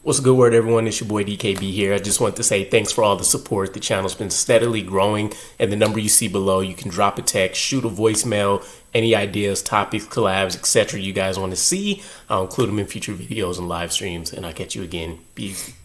What's a good word, everyone? It's your boy DKB here. I just want to say thanks for all the support. The channel's been steadily growing, and the number you see below, you can drop a text, shoot a voicemail, any ideas, topics, collabs, etc. you guys want to see. I'll include them in future videos and live streams, and I'll catch you again. Peace.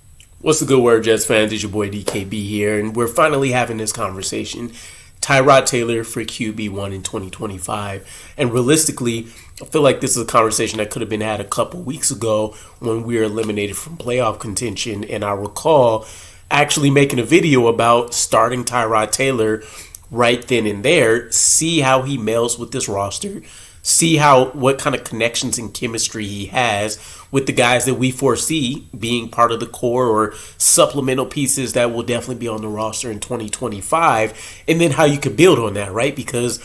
What's a good word, Jets fans? It's your boy DKB here, and we're finally having this conversation. Tyrod Taylor for QB1 in 2025. And realistically, I feel like this is a conversation that could have been had a couple weeks ago when we were eliminated from playoff contention. And I recall actually making a video about starting Tyrod Taylor right then and there, see how he melds with this roster, see what kind of connections and chemistry he has with the guys that we foresee being part of the core or supplemental pieces that will definitely be on the roster in 2025, and then how you could build on that, right? Because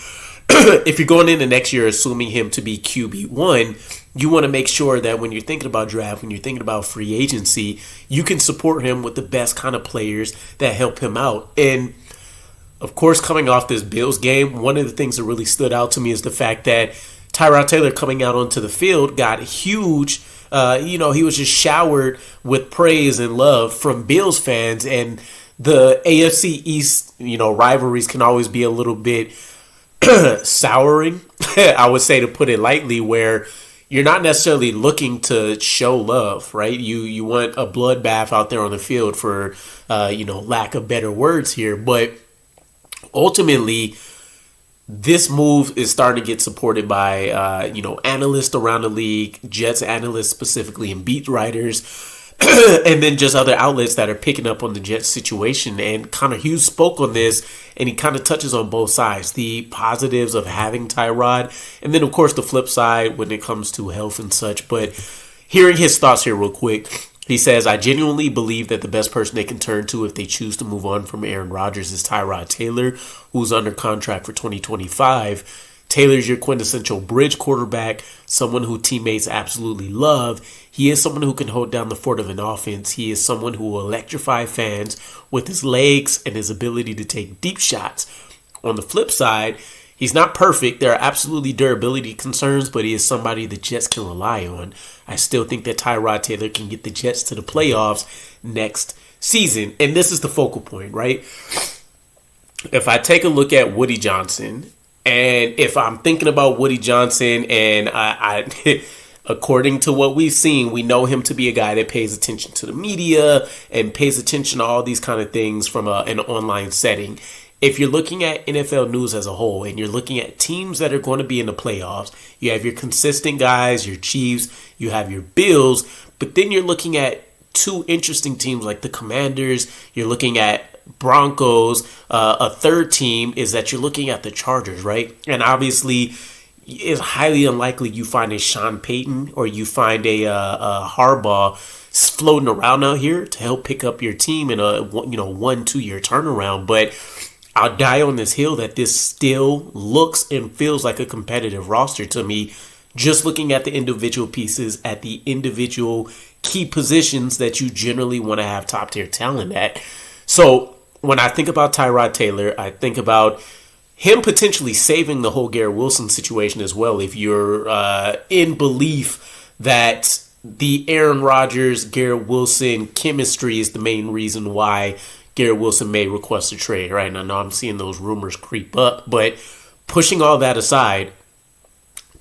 if you're going into next year assuming him to be QB1, you want to make sure that when you're thinking about draft, when you're thinking about free agency, you can support him with the best kind of players that help him out. And of course, coming off this Bills game, one of the things that really stood out to me is the fact that Tyrod Taylor coming out onto the field got huge. He was just showered with praise and love from Bills fans. And the AFC East, rivalries can always be a little bit souring, I would say, to put it lightly, where you're not necessarily looking to show love, right? You want a bloodbath out there on the field for, lack of better words here. But ultimately, this move is starting to get supported by, analysts around the league, Jets analysts specifically, and beat writers, and then just other outlets that are picking up on the Jets situation. And Connor Hughes spoke on this, and he kind of touches on both sides, the positives of having Tyrod, and then, of course, the flip side when it comes to health and such. But hearing his thoughts here real quick, he says, I genuinely believe that the best person they can turn to if they choose to move on from Aaron Rodgers is Tyrod Taylor, who's under contract for 2025. Taylor's your quintessential bridge quarterback, someone who teammates absolutely love. He is someone who can hold down the fort of an offense. He is someone who will electrify fans with his legs and his ability to take deep shots. On the flip side, he's not perfect. There are absolutely durability concerns, but he is somebody the Jets can rely on. I still think that Tyrod Taylor can get the Jets to the playoffs next season. And this is the focal point, right? If I take a look at Woody Johnson, and if I'm thinking about Woody Johnson, and I according to what we've seen, we know him to be a guy that pays attention to the media and pays attention to all these kind of things from an online setting. If you're looking at NFL news as a whole and you're looking at teams that are going to be in the playoffs, you have your consistent guys, your Chiefs, you have your Bills, but then you're looking at two interesting teams like the Commanders, you're looking at Broncos, a third team is that you're looking at the Chargers, right? And obviously, it's highly unlikely you find a Sean Payton or you find a Harbaugh floating around out here to help pick up your team in a 1-2 year turnaround, but I'll die on this hill that this still looks and feels like a competitive roster to me, just looking at the individual pieces, at the individual key positions that you generally want to have top tier talent at. So when I think about Tyrod Taylor, I think about him potentially saving the whole Garrett Wilson situation as well. If you're in belief that the Aaron Rodgers, Garrett Wilson chemistry is the main reason why Garrett Wilson may request a trade, right? And I know I'm seeing those rumors creep up, but pushing all that aside,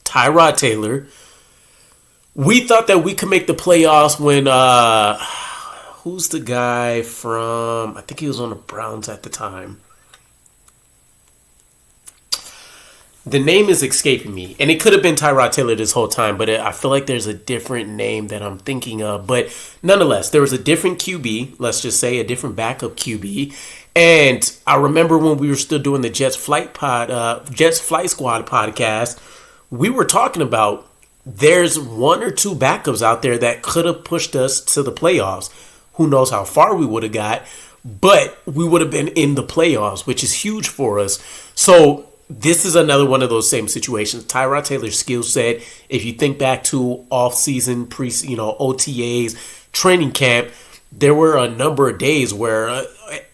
Tyrod Taylor, we thought that we could make the playoffs when, who's the guy from, I think he was on the Browns at the time. The name is escaping me, and it could have been Tyrod Taylor this whole time, but I feel like there's a different name that I'm thinking of. But nonetheless, there was a different QB, let's just say a different backup QB. And I remember when we were still doing the Jets Flight Squad podcast, we were talking about there's one or two backups out there that could have pushed us to the playoffs. Who knows how far we would have got, but we would have been in the playoffs, which is huge for us. So this is another one of those same situations. Tyrod Taylor's skill set, if you think back to off-season, OTAs, training camp, there were a number of days where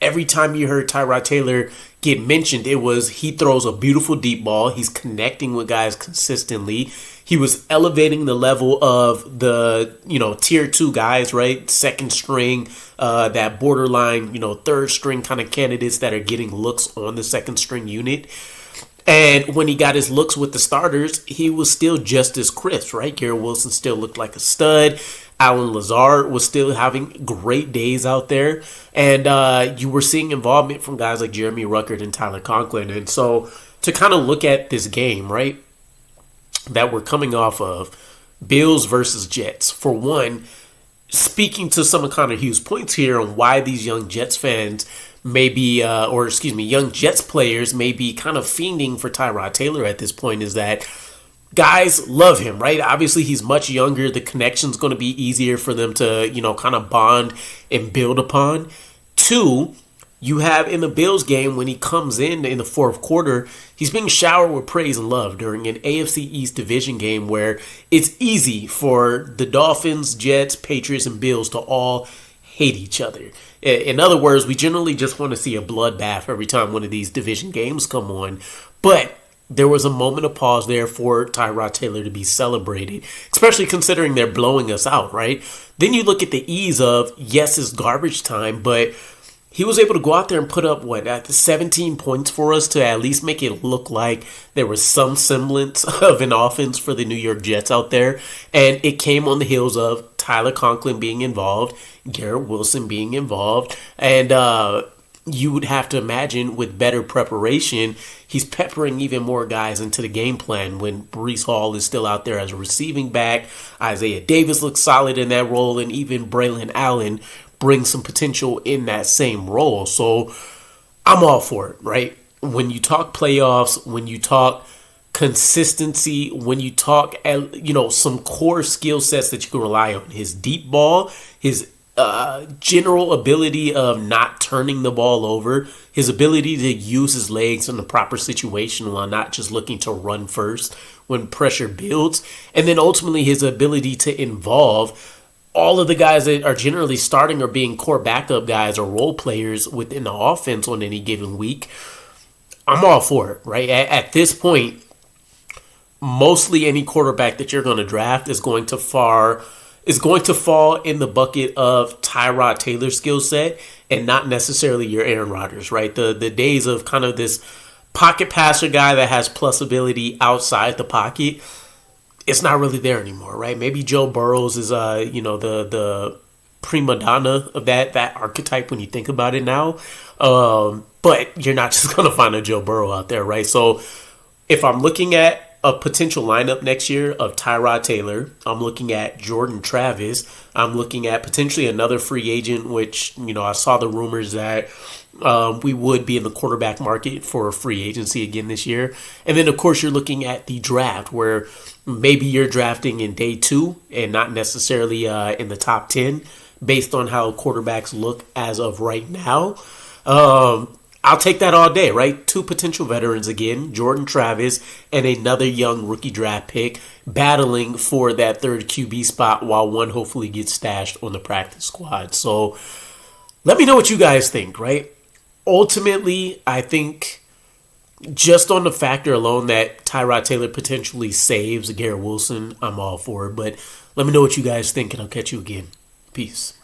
every time you heard Tyrod Taylor get mentioned, it was he throws a beautiful deep ball. He's connecting with guys consistently. He was elevating the level of the, tier 2 guys, right? Second string, that borderline, third string kind of candidates that are getting looks on the second string unit. And when he got his looks with the starters, he was still just as crisp, right? Garrett Wilson still looked like a stud. Allen Lazard was still having great days out there. And you were seeing involvement from guys like Jeremy Ruckert and Tyler Conklin. And so to kind of look at this game, right, that we're coming off of, Bills versus Jets. For one, speaking to some of Connor Hughes' points here on why these young Jets fans young Jets players may be kind of fiending for Tyrod Taylor at this point is that guys love him, right? Obviously, he's much younger. The connection's going to be easier for them to, kind of bond and build upon. Two, you have in the Bills game when he comes in the fourth quarter, he's being showered with praise and love during an AFC East division game where it's easy for the Dolphins, Jets, Patriots, and Bills to all hate each other. In other words, we generally just want to see a bloodbath every time one of these division games come on. But there was a moment of pause there for Tyrod Taylor to be celebrated, especially considering they're blowing us out, right? Then you look at the ease of, yes, it's garbage time, but he was able to go out there and put up, 17 points for us to at least make it look like there was some semblance of an offense for the New York Jets out there. And it came on the heels of Tyler Conklin being involved, Garrett Wilson being involved. And you would have to imagine with better preparation, he's peppering even more guys into the game plan when Breece Hall is still out there as a receiving back. Isaiah Davis looks solid in that role, and even Braylon Allen brings some potential in that same role. So I'm all for it, right? When you talk playoffs, when you talk consistency, when you talk, some core skill sets that you can rely on, his deep ball, his general ability of not turning the ball over, his ability to use his legs in the proper situation while not just looking to run first when pressure builds, and then ultimately his ability to involve all of the guys that are generally starting or being core backup guys or role players within the offense on any given week. I'm all for it, right? At this point, mostly any quarterback that you're going to draft is going to fall in the bucket of Tyrod Taylor's skill set and not necessarily your Aaron Rodgers, right? The days of kind of this pocket passer guy that has plus ability outside the pocket, it's not really there anymore, right? Maybe Joe Burrows is, the prima donna of that archetype when you think about it now. But you're not just going to find a Joe Burrow out there, right? So if I'm looking at a potential lineup next year of Tyrod Taylor, I'm looking at Jordan Travis, I'm looking at potentially another free agent, which, I saw the rumors that we would be in the quarterback market for free agency again this year. And then, of course, you're looking at the draft where maybe you're drafting in day 2 and not necessarily in the top 10 based on how quarterbacks look as of right now. I'll take that all day, right? 2 potential veterans again, Jordan Travis and another young rookie draft pick battling for that third QB spot while one hopefully gets stashed on the practice squad. So let me know what you guys think, right? Ultimately, I think just on the factor alone that Tyrod Taylor potentially saves Garrett Wilson, I'm all for it. But let me know what you guys think, and I'll catch you again. Peace.